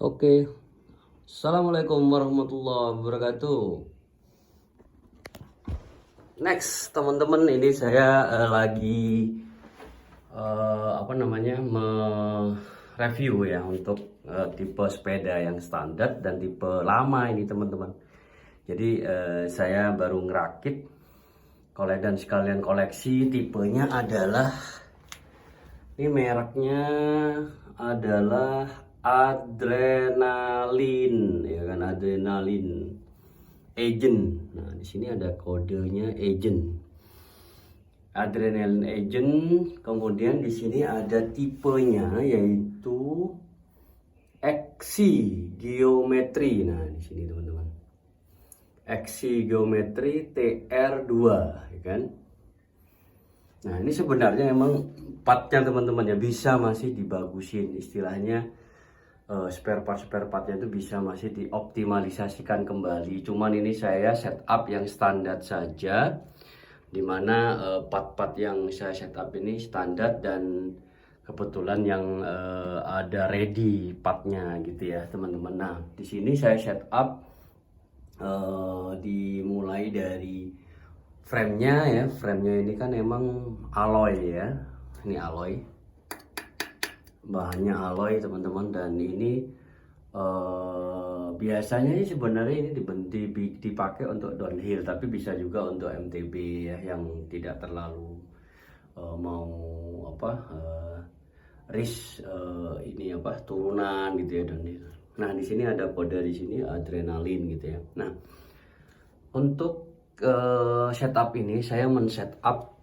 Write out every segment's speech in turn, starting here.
Oke, Assalamualaikum warahmatullahi wabarakatuh. Next, teman-teman, ini saya lagi review ya untuk tipe sepeda yang standar dan tipe lama ini, teman-teman. Jadi saya baru ngerakit dan sekalian koleksi. Tipenya adalah, ini mereknya adalah Adrenalin, ya kan, Adrenalin Agent. Nah, di sini ada kodenya Agent. Adrenalin Agent. Kemudian di sini ada tipenya yaitu XC Geometry. Nah, di sini teman-teman. XC Geometry TR2, ya kan? Nah, ini sebenarnya emang partnya teman-teman ya bisa masih dibagusin, istilahnya spare partnya itu bisa masih dioptimalisasikan kembali. Cuman ini saya setup yang standar saja, dimana part-part yang saya setup ini standar dan kebetulan yang ada ready partnya gitu ya teman-teman. Nah, di sini saya setup dimulai dari framenya ini kan emang alloy ya, ini alloy, bahannya alloy teman-teman. Dan ini biasanya sebenarnya ini dipakai untuk downhill, tapi bisa juga untuk MTB ya, yang tidak terlalu mau risk turunan gitu ya downhill. Nah, di sini ada kode, di sini adrenalin gitu ya. Nah, untuk setup ini saya men-setup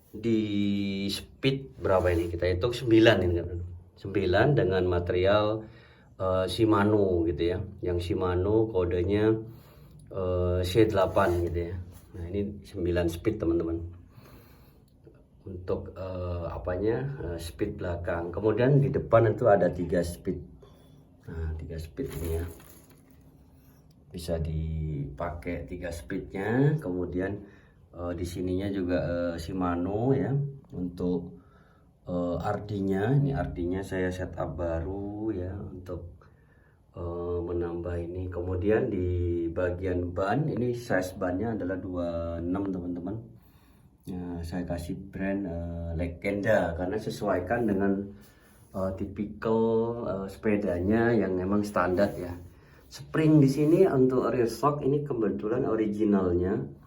di speed berapa ini, kita hitung 9 ini kan, 9 dengan material Shimano gitu ya, yang Shimano kodenya C8 gitu ya. Nah, ini 9 speed teman-teman untuk speed belakang. Kemudian di depan itu ada 3 speed. Nah, 3 speed ini ya, bisa dipakai 3 speednya. Kemudian di sininya juga Shimano ya untuk RD-nya. Ini RD-nya saya setup baru ya untuk menambah ini. Kemudian di bagian ban ini, size bannya adalah 26 teman-teman. Ya, saya kasih brand Legenda karena sesuaikan dengan tipikal sepedanya yang memang standar ya. Spring di sini untuk rear shock ini kebetulan originalnya.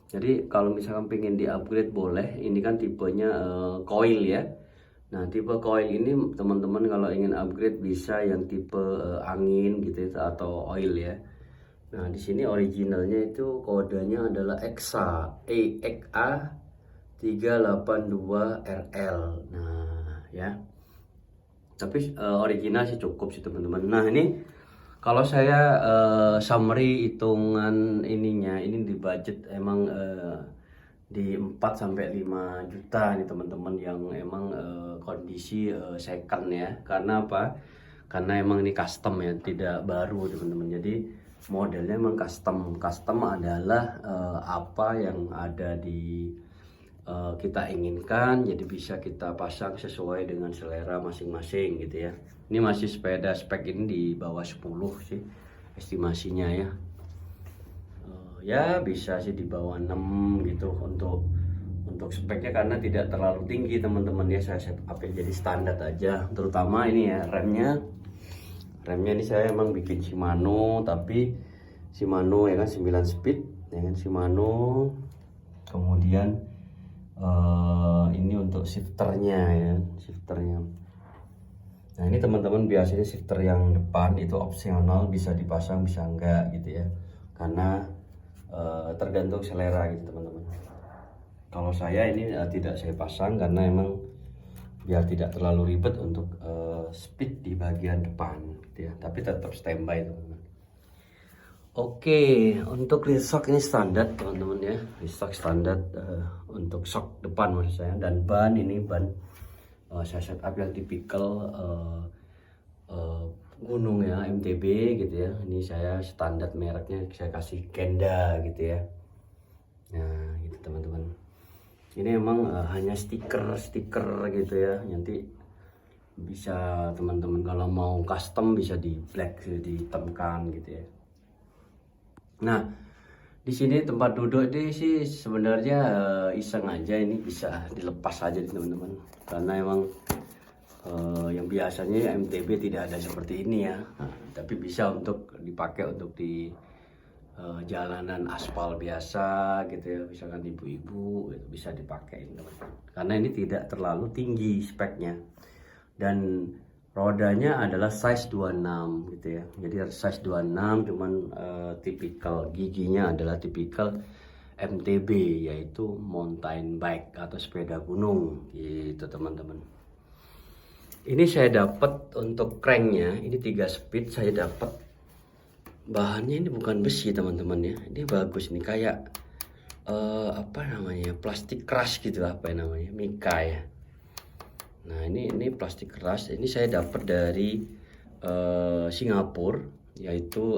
Jadi kalau misalkan pengen di upgrade boleh. Ini kan tipenya coil ya. Nah, tipe coil ini teman-teman kalau ingin upgrade bisa yang tipe angin gitu atau oil ya. Nah, di sini originalnya itu kodenya adalah EXA 382RL. Nah, ya. Tapi original sih cukup sih teman-teman. Nah, ini kalau saya summary hitungan ininya, ini di budget emang di 4 sampai 5 juta nih teman-teman, yang emang kondisi second ya. Karena apa? Karena emang ini custom ya, tidak baru teman-teman. Jadi modelnya emang custom. Custom adalah apa yang ada di kita inginkan, jadi bisa kita pasang sesuai dengan selera masing-masing gitu ya. Ini masih sepeda spek ini di bawah 10 sih estimasinya ya. Ya bisa sih di bawah 6 gitu untuk speknya, karena tidak terlalu tinggi teman-teman ya. Saya setup jadi standar aja. Terutama ini ya remnya ini saya emang bikin Shimano, tapi Shimano ya kan 9 speed ya kan, Shimano. Kemudian ini untuk shifternya ya, shifternya. Nah, ini teman-teman biasanya shifter yang depan itu opsional, bisa dipasang bisa enggak gitu ya, karena tergantung selera gitu teman-teman. Kalau saya ini tidak saya pasang karena emang biar tidak terlalu ribet untuk speed di bagian depan gitu ya, tapi tetap standby teman-teman. Oke, untuk rear shock ini standar teman-teman ya, rear shock standar untuk shock depan maksud saya. Dan ban ini ban saya setup yang tipikal gunung ya, MTB gitu ya. Ini saya standar mereknya saya kasih Kenda gitu ya. Nah, gitu teman-teman. Ini emang hanya stiker gitu ya. Nanti bisa teman-teman kalau mau custom bisa di black, dihitamkan gitu ya. Nah, di sini tempat duduk ini sih sebenarnya iseng aja, ini bisa dilepas aja teman-teman, karena emang yang biasanya MTB tidak ada seperti ini ya. Nah, tapi bisa untuk dipakai untuk di jalanan aspal biasa gitu ya, misalkan ibu-ibu itu bisa dipakai teman-teman, karena ini tidak terlalu tinggi speknya dan rodanya adalah size 26 gitu ya. Jadi size 26 cuman tipikal giginya adalah tipikal MTB, yaitu mountain bike atau sepeda gunung gitu teman-teman. Ini saya dapat untuk cranknya, ini 3 speed saya dapat. Bahannya ini bukan besi teman-teman ya, ini bagus nih, kayak apa namanya, plastik keras gitu, apa yang namanya, mika ya. Nah ini plastik keras, ini saya dapat dari Singapura, yaitu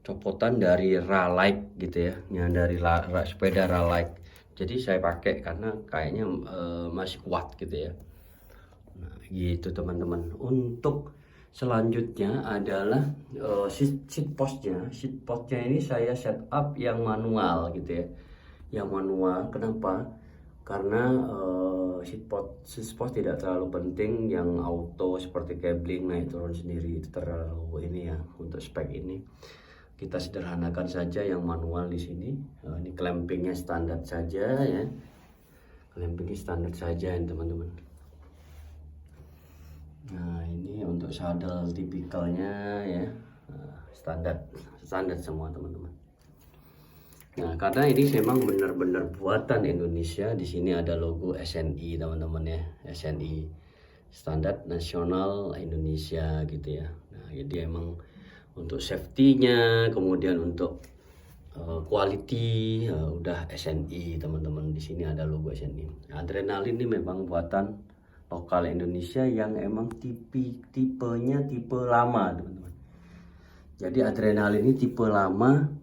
copotan dari Raleigh gitu ya, yang dari sepeda Raleigh. Jadi saya pakai karena kayaknya masih kuat gitu ya. Nah gitu teman-teman. Untuk selanjutnya adalah seat postnya ini saya setup yang manual gitu ya, yang manual. Kenapa? Karena seat post tidak terlalu penting, yang auto seperti cabling naik turun sendiri itu terlalu ini ya. Untuk spek ini kita sederhanakan saja yang manual di sini. Ini clampingnya standar saja ya, clampingnya standar saja ya teman-teman. Nah ini untuk saddle tipikalnya ya, standar semua teman-teman. Nah karena ini memang benar-benar buatan Indonesia, di sini ada logo SNI teman-teman ya, SNI Standar Nasional Indonesia gitu ya. Nah jadi emang untuk safety-nya, kemudian untuk quality udah SNI teman-teman, di sini ada logo SNI. Adrenalin ini memang buatan lokal Indonesia yang emang tipenya tipe lama teman-teman. Jadi adrenalin ini tipe lama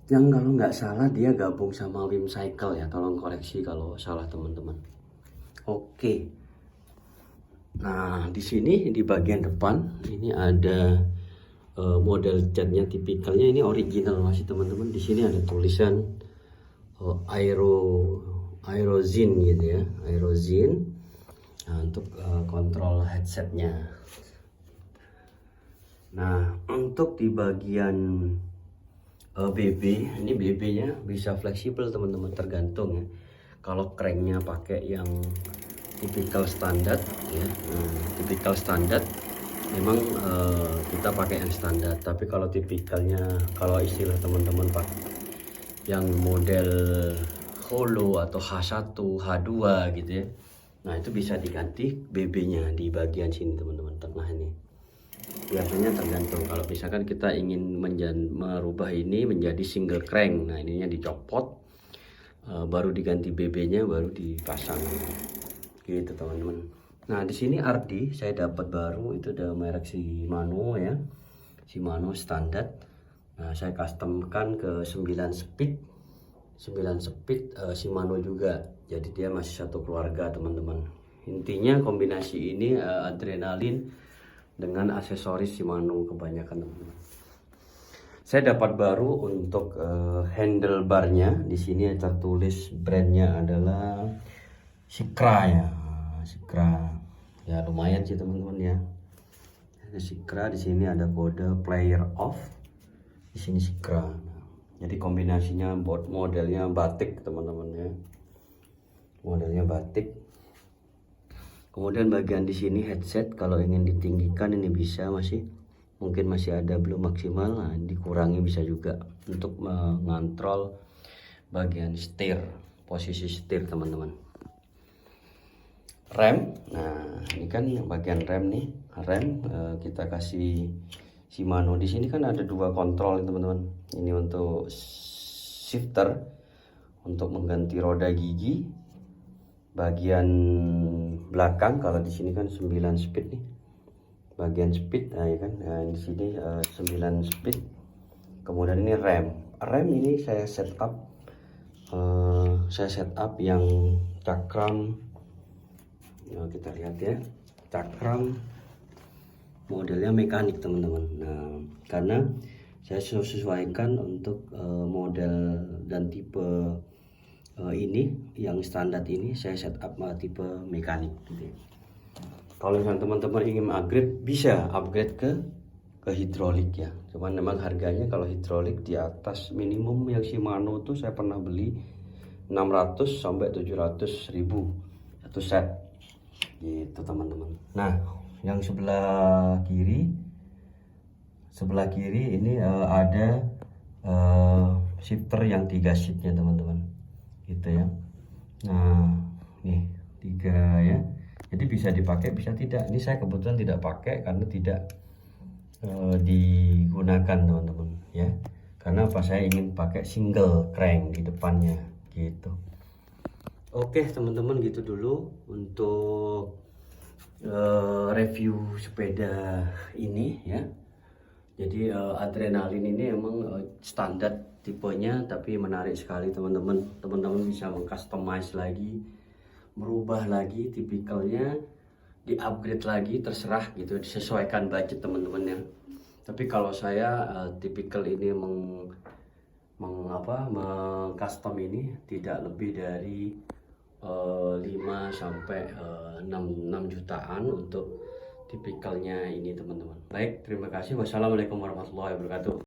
yang kalau nggak salah dia gabung sama Wimcycle ya, tolong koreksi kalau salah teman-teman. Oke. Nah di sini di bagian depan ini ada model catnya, tipikalnya ini original masih teman-teman. Di sini ada tulisan Aerozine gitu ya, Aerozine. Nah, untuk kontrol headsetnya. Nah untuk di bagian BB, ini BB-nya bisa fleksibel teman-teman, tergantung ya. Kalau cranknya pakai yang tipikal standar ya, tipikal standar memang kita pakai yang standar. Tapi kalau tipikalnya, kalau istilah teman-teman pak, yang model Holo atau H1, H2 gitu ya, nah itu bisa diganti BB-nya di bagian sini teman-teman, tengah ini. Biasanya tergantung, kalau misalkan kita ingin merubah ini menjadi single crank, nah ininya dicopot, baru diganti BB-nya, baru dipasang gitu teman-teman. Nah di sini RD saya dapat baru, itu ada merek Shimano ya, Shimano standar. Nah saya customkan ke 9 speed Shimano juga, jadi dia masih satu keluarga teman-teman. Intinya kombinasi ini adrenalin dengan aksesoris Shimano kebanyakan teman-teman. Saya dapat baru untuk handlebarnya, di sini tertulis brandnya adalah Sikra ya, Sikra ya, lumayan sih teman-teman ya. Ada Sikra, di sini ada kode player off, di sini Sikra. Jadi kombinasinya modelnya batik teman-teman ya, modelnya batik. Kemudian bagian di sini headset, kalau ingin ditinggikan ini bisa, mungkin masih ada belum maksimal, nah dikurangi bisa juga untuk mengontrol bagian setir, posisi setir teman-teman. Rem, nah ini kan bagian rem nih, rem kita kasih Shimano. Di sini kan ada 2 kontrol teman-teman. Ini untuk shifter, untuk mengganti roda gigi bagian belakang. Kalau di sini kan 9 speed nih, bagian speed, nah ya kan. Nah di sini 9 speed. Kemudian ini rem ini saya setup yang cakram ya, kita lihat ya. cakram modelnya mekanik teman-teman. Nah, karena saya sesuaikan untuk model dan tipe ini yang standar ini saya setup tipe mekanik gitu ya. Kalau misalnya teman-teman ingin upgrade, bisa upgrade ke hidrolik ya. Cuman memang harganya kalau hidrolik di atas minimum yang Shimano tuh saya pernah beli 600 sampai 700 ribu satu set gitu teman-teman. Nah, yang sebelah kiri ini ada shifter yang 3 seatnya teman-teman gitu ya. Nah, nih 3 ya, jadi bisa dipakai bisa tidak. Ini saya kebetulan tidak pakai karena tidak digunakan teman-teman ya, karena apa, saya ingin pakai single crank di depannya gitu. Oke teman-teman, gitu dulu untuk review sepeda ini ya. Jadi adrenalin ini emang standar tipenya, tapi menarik sekali teman-teman. Teman-teman bisa mengcustomize lagi, merubah lagi tipikalnya, di-upgrade lagi, terserah gitu, disesuaikan budget teman-teman ya. Tapi kalau saya tipikal ini mengcustom ini tidak lebih dari 5 sampai 6 jutaan untuk tipikalnya ini teman-teman. Baik, terima kasih. Wassalamualaikum warahmatullahi wabarakatuh.